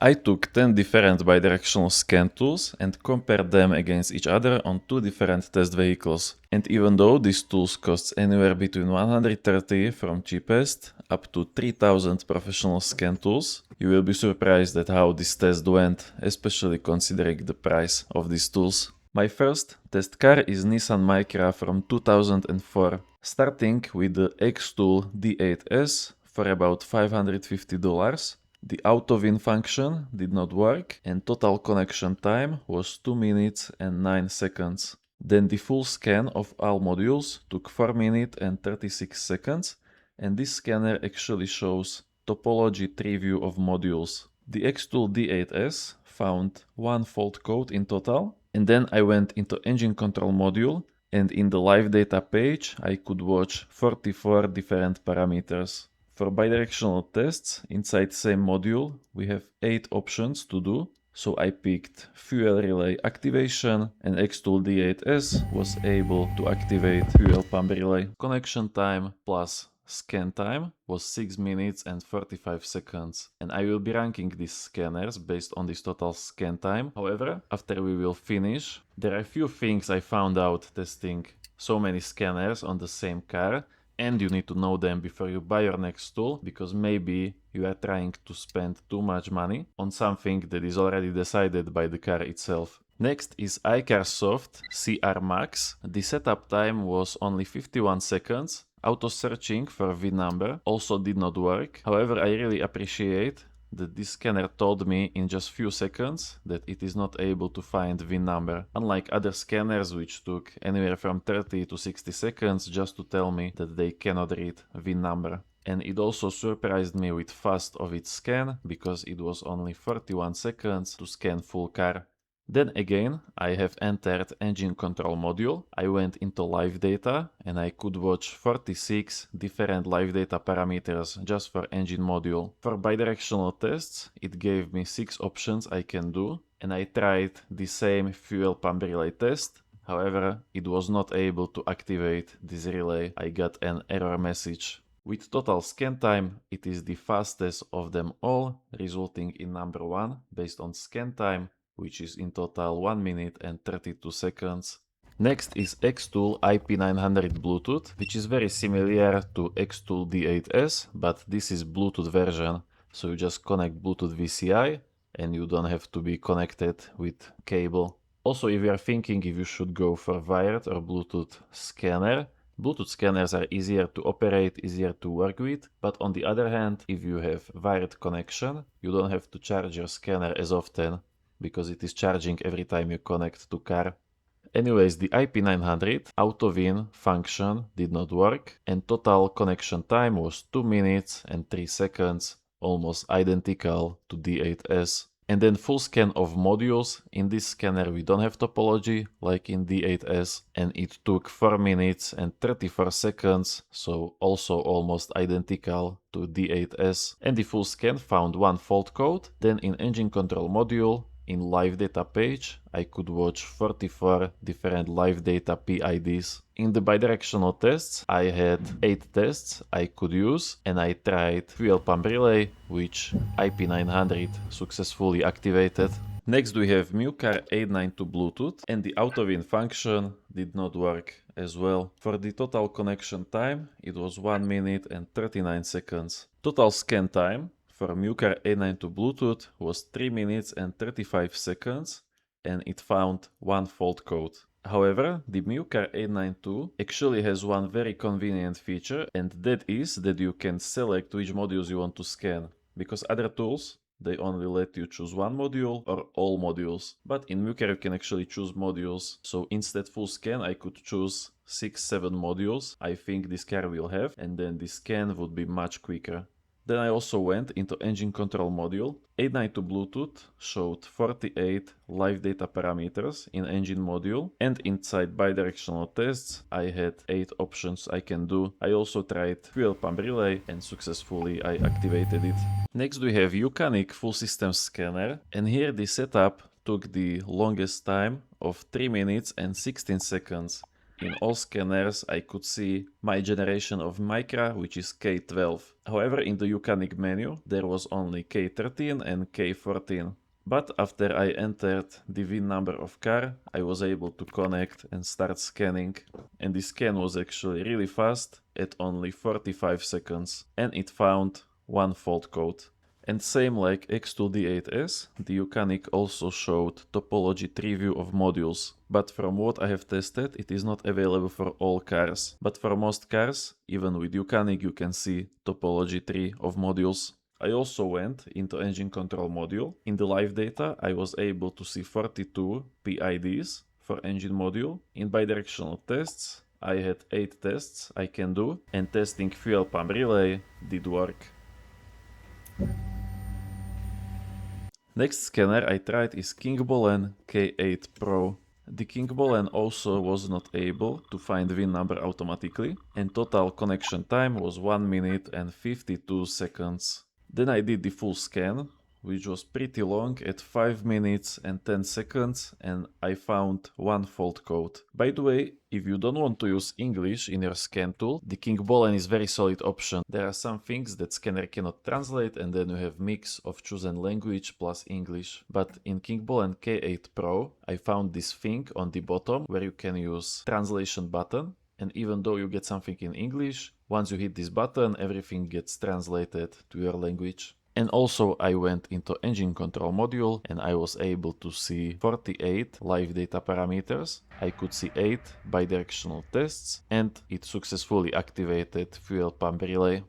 I took 10 different bidirectional scan tools and compared them against each other on 2 different test vehicles. And even though these tools cost anywhere between $130 from cheapest up to 3000 professional scan tools, you will be surprised at how this test went, especially considering the price of these tools. My first test car is Nissan Micra from 2004, starting with the X-Tool D8S for about $550. The auto-win function did not work and total connection time was 2 minutes and 9 seconds. Then the full scan of all modules took 4 minutes and 36 seconds, and this scanner actually shows topology tree view of modules. The X-Tool D8S found 1 fault code in total, and then I went into engine control module, and in the live data page I could watch 44 different parameters. For bidirectional tests inside same module, we have 8 options to do, so I picked fuel relay activation, and X-Tool D8S was able to activate fuel pump relay. Connection time plus scan time was 6 minutes and 45 seconds, and I will be ranking these scanners based on this total scan time. However, after we will finish, there are a few things I found out testing so many scanners on the same car, and you need to know them before you buy your next tool, because maybe you are trying to spend too much money on something that is already decided by the car itself. Next is iCarSoft CR Max. The setup time was only 51 seconds. Auto searching for VIN number also did not work. However, I really appreciate that this scanner told me in just few seconds that it is not able to find VIN number, unlike other scanners which took anywhere from 30 to 60 seconds just to tell me that they cannot read VIN number. And it also surprised me with fast of its scan, because it was only 41 seconds to scan full car. Then again, I have entered engine control module. I went into live data and I could watch 46 different live data parameters just for engine module. For bidirectional tests, it gave me 6 options I can do, and I tried the same fuel pump relay test. However, it was not able to activate this relay. I got an error message. With total scan time, it is the fastest of them all, resulting in number 1 based on scan time, which is in total 1 minute and 32 seconds. Next is X-Tool IP900 Bluetooth, which is very similar to X-Tool D8S, but this is Bluetooth version, so you just connect Bluetooth VCI and you don't have to be connected with cable. Also, if you are thinking if you should go for wired or Bluetooth scanner, Bluetooth scanners are easier to operate, easier to work with, but on the other hand, if you have wired connection, you don't have to charge your scanner as often, because it is charging every time you connect to car. Anyways, the IP900 auto-win function did not work, and total connection time was 2 minutes and 3 seconds, almost identical to D8S. And then full scan of modules. In this scanner we don't have topology like in D8S, and it took 4 minutes and 34 seconds, so also almost identical to D8S. And the full scan found 1 fault code. Then in engine control module, in live data page, I could watch 44 different live data PIDs. In the bidirectional tests, I had 8 tests I could use, and I tried fuel pump relay, which IP900 successfully activated. Next we have MuCar 892 Bluetooth, and the auto-win function did not work as well. For the total connection time, it was 1 minute and 39 seconds. Total scan time for MuCar 892 Bluetooth was 3 minutes and 35 seconds, and it found 1 fault code. However, the MuCar 892 actually has one very convenient feature, and that is that you can select which modules you want to scan, because other tools, they only let you choose one module or all modules. But in MuCar you can actually choose modules, so instead full scan I could choose 6-7 modules I think this car will have, and then the scan would be much quicker. Then I also went into engine control module. 892 Bluetooth showed 48 live data parameters in engine module, and inside bidirectional tests I had 8 options I can do. I also tried fuel pump relay and successfully I activated it. Next we have Yucanic full system scanner, and here the setup took the longest time of 3 minutes and 16 seconds. In all scanners, I could see my generation of Micra, which is K12. However, in the Yucanic menu, there was only K13 and K14. But after I entered the VIN number of car, I was able to connect and start scanning. And the scan was actually really fast at only 45 seconds. And it found one fault code. And same like X2D8S, the Yucanic also showed topology tree view of modules. But from what I have tested, it is not available for all cars. But for most cars, even with Yucanic, you can see topology tree of modules. I also went into engine control module. In the live data, I was able to see 42 PIDs for engine module. In bidirectional tests, I had 8 tests I can do, and testing fuel pump relay did work. Next scanner I tried is Kingbolen K8 Pro. The Kingbolen also was not able to find VIN number automatically, and total connection time was 1 minute and 52 seconds. Then I did the full scan, which was pretty long at 5 minutes and 10 seconds, and I found one fault code. By the way, if you don't want to use English in your scan tool, the Kingbolen is very solid option. There are some things that scanner cannot translate, and then you have mix of chosen language plus English. But in Kingbolen K8 Pro, I found this thing on the bottom where you can use translation button. And even though you get something in English, once you hit this button, everything gets translated to your language. And also I went into engine control module and I was able to see 48 live data parameters. I could see 8 bidirectional tests and it successfully activated fuel pump relay.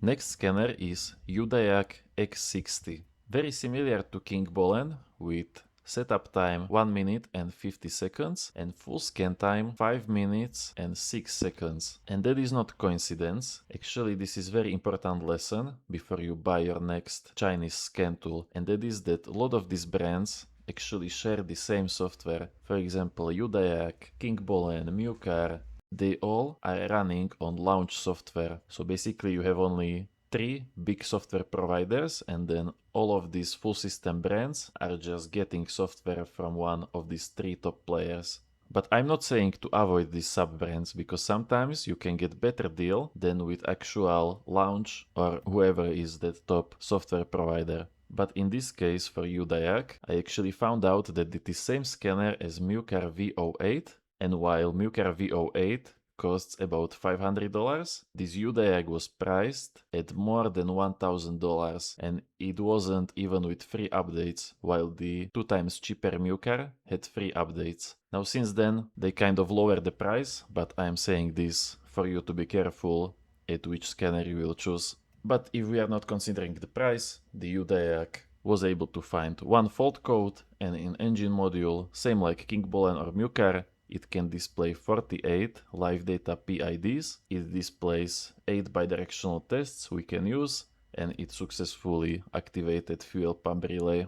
Next scanner is UDAIAC X60. Very similar to Kingbolen with setup time 1 minute and 50 seconds and full scan time 5 minutes and 6 seconds. And that is not coincidence. Actually, this is very important lesson before you buy your next Chinese scan tool. And that is that a lot of these brands actually share the same software. For example, UDAIAC, Kingbolen, Mucar, they all are running on launch software. So basically you have only 3 big software providers, and then all of these full system brands are just getting software from one of these 3 top players. But I'm not saying to avoid these sub brands, because sometimes you can get better deal than with actual launch or whoever is that top software provider. But in this case for UDAIAC, I actually found out that it is same scanner as Mucar V08, and while Mucar V08 costs about $500, this UDAIAC was priced at more than $1,000, and it wasn't even with free updates, while the 2 times cheaper Mucar had free updates. Now since then they kind of lowered the price, but I'm saying this for you to be careful at which scanner you will choose. But if we are not considering the price, the UDAIAC was able to find one fault code, and in engine module, same like Kingbolen or Mucar, it can display 48 live data PIDs, it displays 8 bidirectional tests we can use, and it successfully activated fuel pump relay.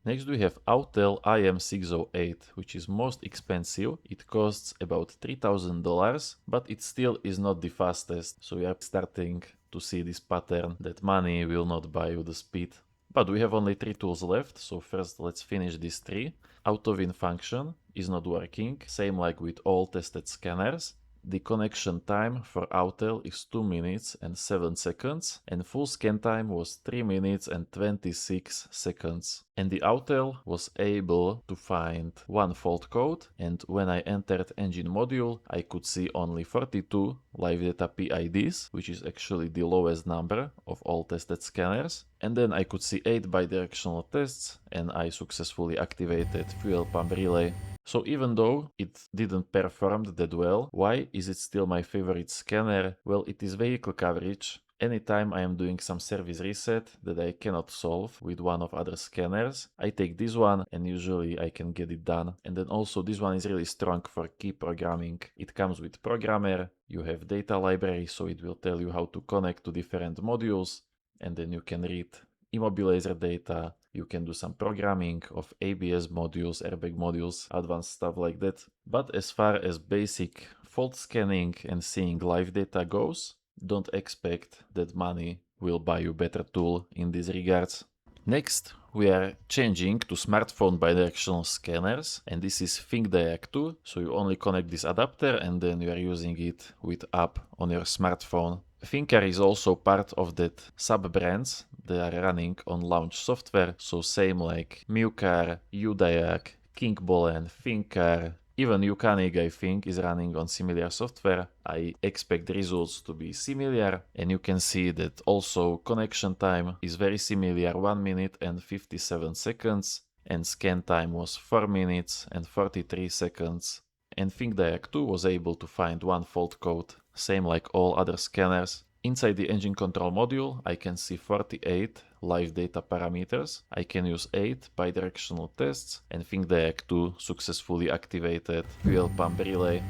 Next we have Autel IM608, which is most expensive. It costs about $3,000, but it still is not the fastest, so we are starting to see this pattern that money will not buy you the speed. But we have only 3 tools left, so first let's finish these 3. AutoVIN function is not working, same like with all tested scanners. The connection time for Autel is 2 minutes and 7 seconds, and full scan time was 3 minutes and 26 seconds. And the Autel was able to find one fault code, and when I entered engine module, I could see only 42 live data PIDs, which is actually the lowest number of all tested scanners. And then I could see 8 bidirectional tests, and I successfully activated fuel pump relay. So even though it didn't perform that well, why is it still my favorite scanner? Well, it is vehicle coverage. Anytime I am doing some service reset that I cannot solve with one of other scanners, I take this one and usually I can get it done. And then also this one is really strong for key programming. It comes with programmer, you have data library, so it will tell you how to connect to different modules, and then you can read immobilizer data, you can do some programming of ABS modules, airbag modules, advanced stuff like that. But as far as basic fault scanning and seeing live data goes, don't expect that money will buy you better tool in these regards. Next, we are changing to smartphone bidirectional scanners, and this is ThinkDiag 2, so you only connect this adapter and then you are using it with app on your smartphone. Thinker is also part of that sub-brands that are running on launch software, so same like Mucar, UDiag, Kinkball and Thinker. Even Ucanig, I think, is running on similar software. I expect the results to be similar, and you can see that also connection time is very similar, 1 minute and 57 seconds, and scan time was 4 minutes and 43 seconds. And ThinkDiag 2 was able to find one fault code, same like all other scanners. Inside the engine control module, I can see 48 live data parameters. I can use 8 bidirectional tests, and ThinkDiag 2 successfully activated fuel pump relay.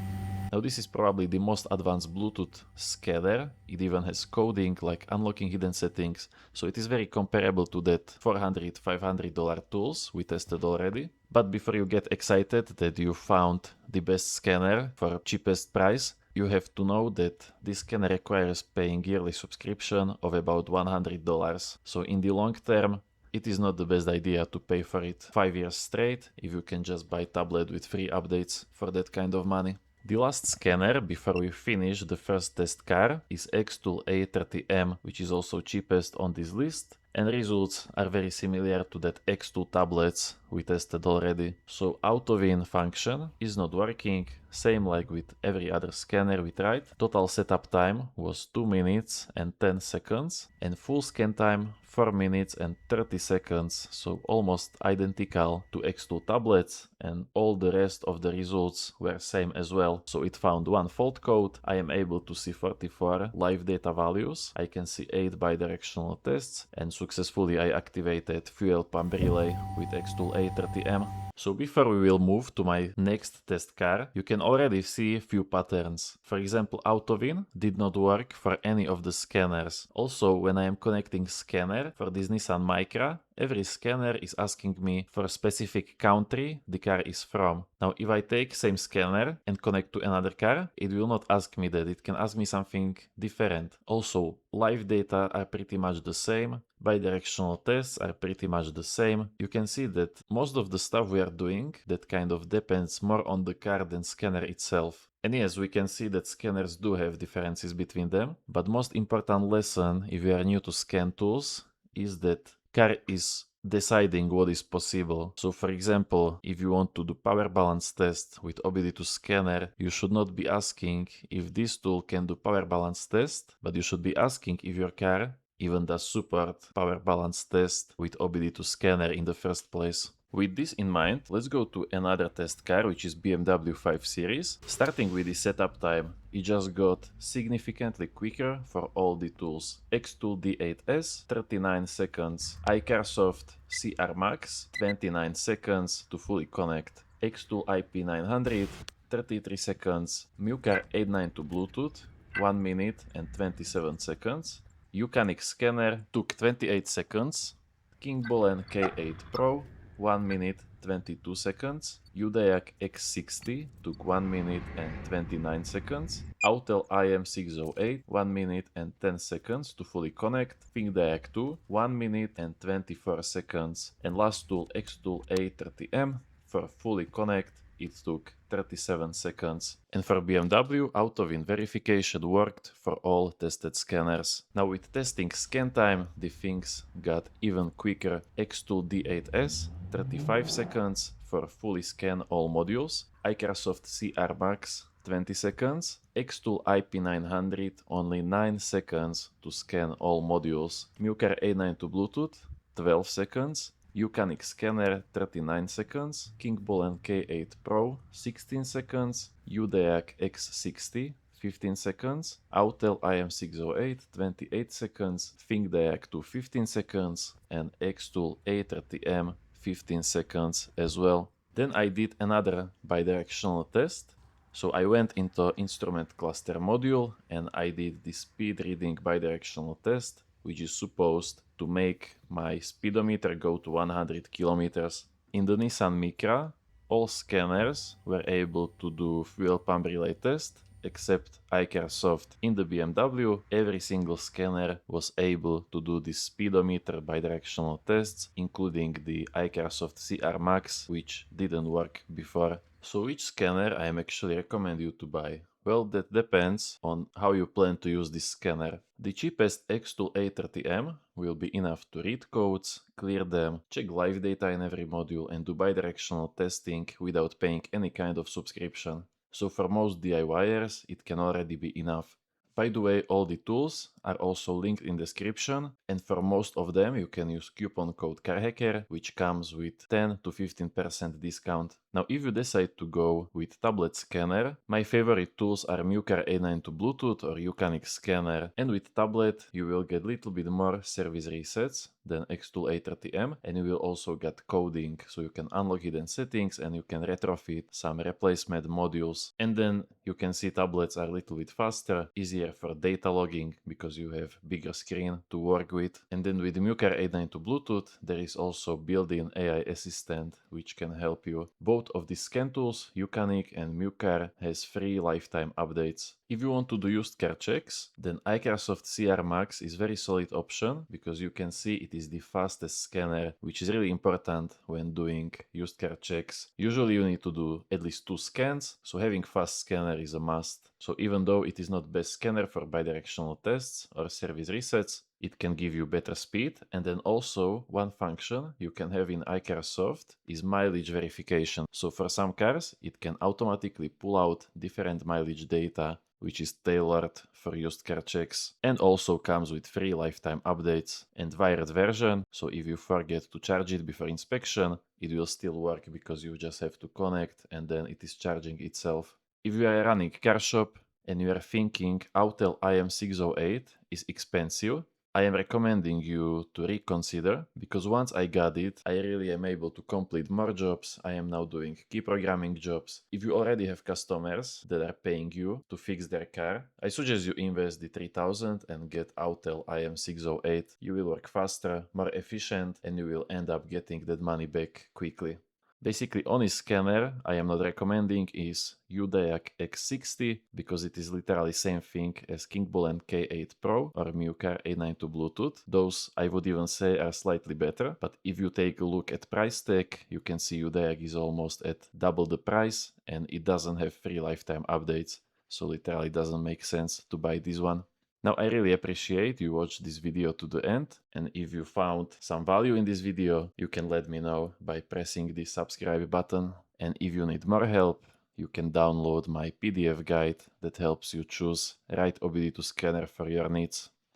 Now this is probably the most advanced Bluetooth scanner. It even has coding like unlocking hidden settings, so it is very comparable to that $400-500 tools we tested already. But before you get excited that you found the best scanner for cheapest price, you have to know that this scanner requires paying yearly subscription of about $100. So in the long term, it is not the best idea to pay for it 5 years straight if you can just buy a tablet with free updates for that kind of money. The last scanner before we finish the first test car is Xtool A30M, which is also cheapest on this list, and results are very similar to that Xtool tablets we tested already. So auto-win function is not working, same like with every other scanner we tried. Total setup time was 2 minutes and 10 seconds, and full scan time 4 minutes and 30 seconds, so almost identical to Xtool tablets, and all the rest of the results were same as well. So it found one fault code, I am able to see 44 live data values, I can see 8 bidirectional tests, and successfully I activated fuel pump relay with Xtool A30M. So before we will move to my next test car, you can already see a few patterns. For example, auto-win did not work for any of the scanners. Also, when I am connecting scanner for this Nissan Micra, every scanner is asking me for a specific country the car is from. Now, if I take same scanner and connect to another car, it will not ask me that. It can ask me something different. Also, live data are pretty much the same. Bidirectional tests are pretty much the same. You can see that most of the stuff we are doing that kind of depends more on the car than scanner itself. And yes, we can see that scanners do have differences between them, but most important lesson if you are new to scan tools is that car is deciding what is possible. So for example, if you want to do power balance test with OBD2 scanner, you should not be asking if this tool can do power balance test, but you should be asking if your car even does support power balance test with OBD2 scanner in the first place. With this in mind, let's go to another test car, which is BMW 5 Series. Starting with the setup time, it just got significantly quicker for all the tools. Xtool D8S, 39 seconds. iCarSoft CR Max, 29 seconds to fully connect. Xtool IP900, 33 seconds. Mucar 892 Bluetooth, 1 minute and 27 seconds. Ucanic Scanner took 28 seconds. Kinkball and K8 Pro, 1 minute 22 seconds. UDiag X60 took 1 minute and 29 seconds. Autel IM608 1 minute and 10 seconds to fully connect. ThinkDiag 2 1 minute and 24 seconds. And last tool Xtool A30M for fully connect it took 37 seconds. And for BMW, auto-win verification worked for all tested scanners. Now with testing scan time, the things got even quicker. Xtool D8S, 35 seconds for fully scan all modules. iCarSoft CR Max, 20 seconds. Xtool IP900, only 9 seconds to scan all modules. Mucar 892 Bluetooth, 12 seconds. Ucanic Scanner 39 seconds, Kinkball and K8 Pro 16 seconds, UDiag X60 15 seconds, Autel IM608 28 seconds, ThinkDiag 2 15 seconds, and Xtool A30M 15 seconds as well. Then I did another bidirectional test. So I went into instrument cluster module and I did the speed reading bidirectional test, which is supposed to make my speedometer go to 100 kilometers. In the Nissan Micra, all scanners were able to do fuel pump relay test, except iCareSoft. In the BMW, every single scanner was able to do this speedometer bidirectional tests, including the iCareSoft CR Max, which didn't work before. So which scanner I am actually recommend you to buy? Well, that depends on how you plan to use this scanner. The cheapest X-Tool A30M will be enough to read codes, clear them, check live data in every module, and do bidirectional testing without paying any kind of subscription. So for most DIYers, it can already be enough. By the way, all the tools are also linked in description, and for most of them you can use coupon code CarHacker, which comes with 10 to 15% discount. Now if you decide to go with tablet scanner, my favorite tools are MuCar A92 Bluetooth or Ucanic scanner, and with tablet you will get little bit more service resets than X-Tool A30M, and you will also get coding, so you can unlock hidden settings and you can retrofit some replacement modules. And then you can see tablets are a little bit faster, easier for data logging because you have bigger screen to work with. And then with MuCar A92 Bluetooth there is also built-in AI assistant which can help you. Both of these scan tools, Ucanic and MuCar, has free lifetime updates. If you want to do used car checks, then iCareSoft CR Max is very solid option because you can see it is the fastest scanner, which is really important when doing used car checks. Usually you need to do at least 2 scans, so having fast scanner is a must. So even though it is not best scanner for bidirectional tests or service resets, it can give you better speed. And then also one function you can have in iCareSoft is mileage verification. So for some cars it can automatically pull out different mileage data which is tailored for used car checks, and also comes with free lifetime updates and wired version, so if you forget to charge it before inspection, it will still work because you just have to connect and then it is charging itself. If you are running car shop and you are thinking Autel IM608 is expensive, I am recommending you to reconsider, because once I got it, I really am able to complete more jobs. I am now doing key programming jobs. If you already have customers that are paying you to fix their car, I suggest you invest the 3000 and get Autel IM608. You will work faster, more efficient, and you will end up getting that money back quickly. Basically, only scanner I am not recommending is UDAC X60 because it is literally same thing as Kinkbull K8 Pro or MuCar A92 Bluetooth. Those I would even say are slightly better, but if you take a look at price tag, you can see UDAC is almost at double the price and it doesn't have free lifetime updates, so literally doesn't make sense to buy this one. Now I really appreciate you watched this video to the end, and if you found some value in this video, you can let me know by pressing the subscribe button. And if you need more help, you can download my PDF guide that helps you choose right OBD2 scanner for your needs.